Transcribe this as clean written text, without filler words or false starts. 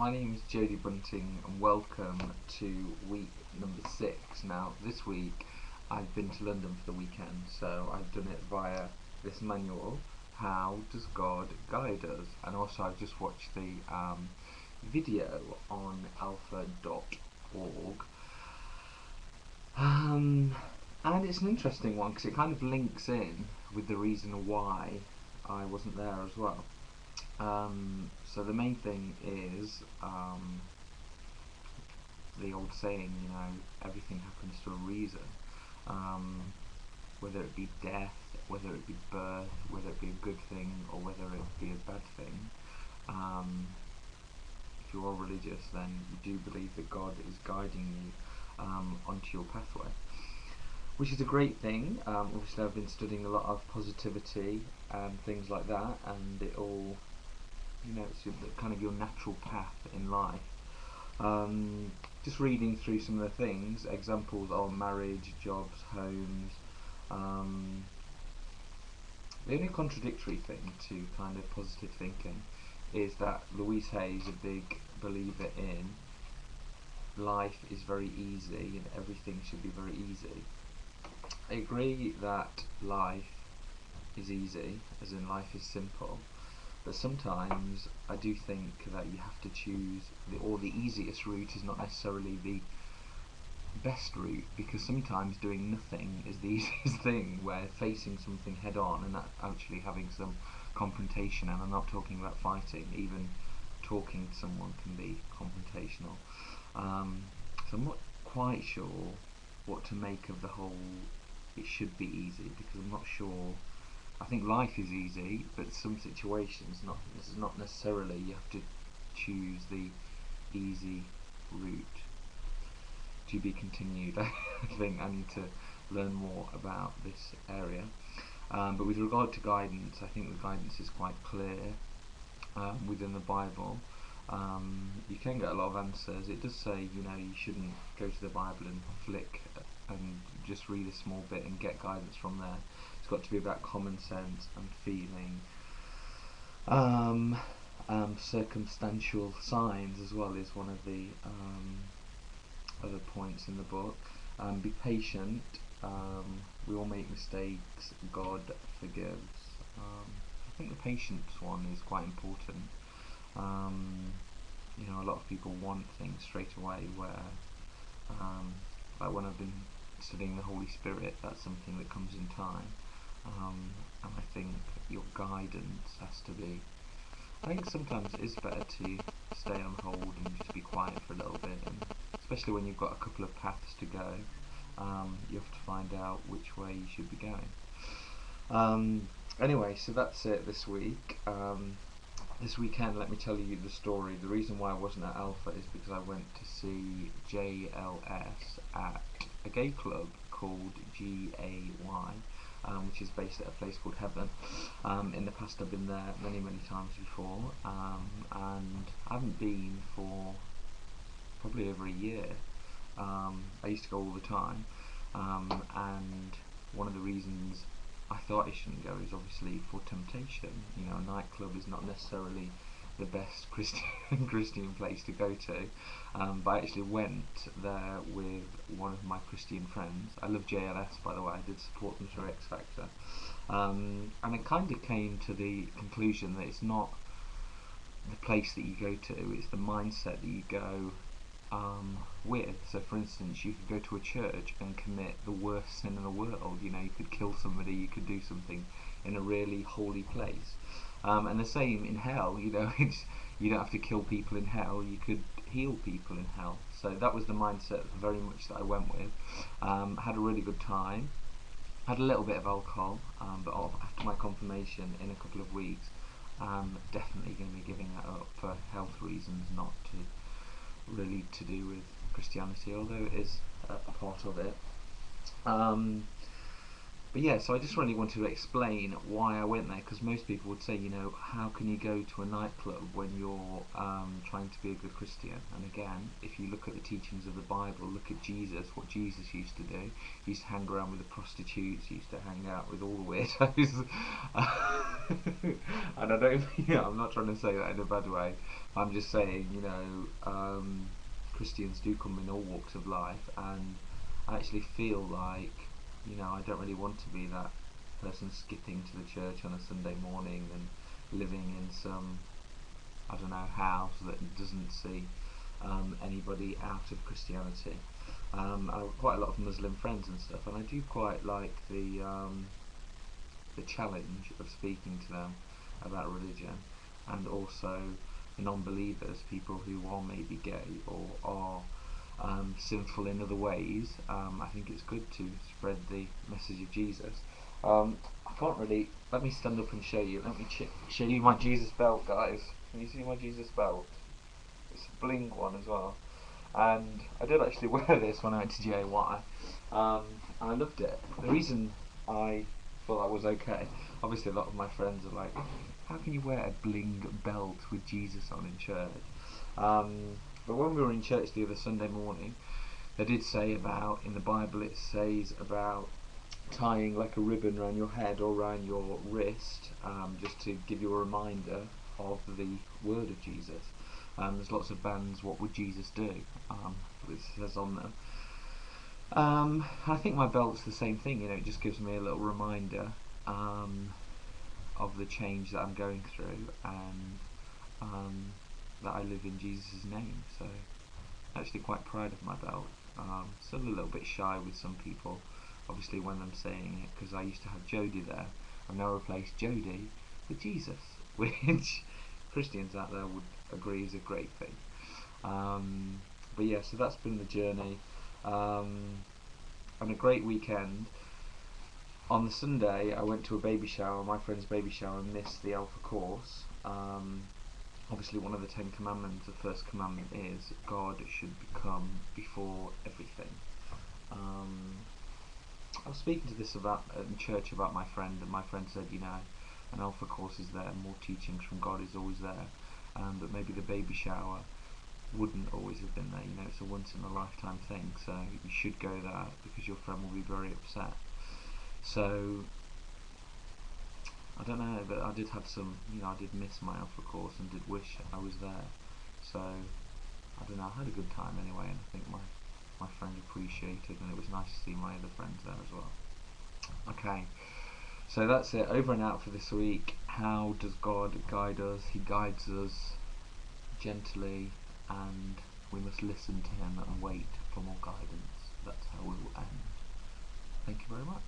My name is Jody Bunting and welcome to week number 6. Now this week I've been to London for the weekend, so I've done it via this manual, How Does God Guide Us? And also I've just watched the video on alpha.org, and it's an interesting one because it kind of links in with the reason why I wasn't there as well. So the main thing is the old saying, everything happens for a reason. Whether it be death, whether it be birth, whether it be a good thing or whether it be a bad thing. If you are religious, then you do believe that God is guiding you onto your pathway, which is a great thing. Obviously I've been studying a lot of positivity and things like that, and it all, it's kind of your natural path in life. Just reading through some of the things, examples of marriage, jobs, homes. The only contradictory thing to kind of positive thinking is that Louise Hay is a big believer in life is very easy and everything should be very easy. I agree that life is easy, as in life is simple, but sometimes I do think that you have to choose the easiest route is not necessarily the best route, because sometimes doing nothing is the easiest thing, where facing something head on and actually having some confrontation, and I'm not talking about fighting, even talking to someone can be confrontational. So I'm not quite sure what to make of the whole it should be easy, because I'm not sure. I think life is easy, but some situations not necessarily. You have to choose the easy route. To be continued. I think I need to learn more about this area. But with regard to guidance, I think the guidance is quite clear within the Bible. You can get a lot of answers. It does say, you shouldn't go to the Bible and flick and just read a small bit and get guidance from there. It's got to be about common sense and feeling. Circumstantial signs as well is one of the other points in the book. Be patient. We all make mistakes. God forgives. I think the patience one is quite important. A lot of people want things straight away, where like when I've been studying the Holy Spirit, that's something that comes in time. And I think your guidance has to be, I think sometimes it is better to stay on hold and just be quiet for a little bit, and especially when you've got a couple of paths to go, you have to find out which way you should be going. Anyway, so that's it this week. This weekend, let me tell you the story. The reason why I wasn't at Alpha is because I went to see JLS at a gay club called GAY, which is based at a place called Heaven. In the past I've been there many times before, and I haven't been for probably over a year. I used to go all the time, and one of the reasons I thought I shouldn't go is obviously for temptation. A nightclub is not necessarily the best Christian place to go to, but I actually went there with one of my Christian friends. I love JLS, by the way. I did support them through X Factor, and I kind of came to the conclusion that it's not the place that you go to, it's the mindset that you go with. So for instance, you could go to a church and commit the worst sin in the world. You could kill somebody, you could do something in a really holy place, and the same in hell. You don't have to kill people in hell, you could heal people in hell. So that was the mindset very much that I went with. Had a really good time, had a little bit of alcohol, but after my confirmation in a couple of weeks, I'm definitely going to be giving that up for health reasons, not really to do with Christianity, although it is a part of it. But yeah, so I just really wanted to explain why I went there, because most people would say, you know, how can you go to a nightclub when you're trying to be a good Christian? And again, if you look at the teachings of the Bible, look at Jesus, what Jesus used to do. He used to hang around with the prostitutes, he used to hang out with all the weirdos. And I don't, I'm not trying to say that in a bad way. I'm just saying, you know, Christians do come in all walks of life, and I actually feel like, you know, I don't really want to be that person skipping to the church on a Sunday morning and living in some, I don't know, house that doesn't see anybody out of Christianity. I have quite a lot of Muslim friends and stuff, and I do quite like the challenge of speaking to them about religion, and also the non-believers, people who are maybe gay or are sinful in other ways. I think it's good to spread the message of Jesus. I can't really. Let me stand up and show you. Let me show you my Jesus belt, guys. Can you see my Jesus belt? It's a bling one as well. And I did actually wear this when I went to JY, and I loved it. The reason I thought that was okay, obviously a lot of my friends are like, how can you wear a bling belt with Jesus on in church? But when we were in church the other Sunday morning, they did say about, in the Bible it says about tying like a ribbon around your head or around your wrist, just to give you a reminder of the word of Jesus. There's lots of bands, What Would Jesus Do? It says on there. I think my belt's the same thing, you know, it just gives me a little reminder of the change that I'm going through, and that I live in Jesus' name. So I'm actually quite proud of my belt. Still a little bit shy with some people, obviously, when I'm saying it, because I used to have Jody there. I've now replaced Jody with Jesus, which Christians out there would agree is a great thing. But yeah, so that's been the journey, and a great weekend. On the Sunday, I went to a baby shower, my friend's baby shower, and missed the Alpha course. Obviously, one of the 10 commandments, the first commandment is God should become before everything. I was speaking to this about in church about my friend, and my friend said, you know, an Alpha course is there, more teachings from God is always there, but maybe the baby shower wouldn't always have been there. You know, it's a once in a lifetime thing, so you should go there because your friend will be very upset. So I don't know, but I did have some, you know, I did miss my Alpha course and did wish I was there. So I don't know, I had a good time anyway, and I think my friend appreciated, and it was nice to see my other friends there as well. Okay, so that's it, over and out for this week. How does God guide us? He guides us gently, and we must listen to him and wait for more guidance. That's how we will end. Thank you very much.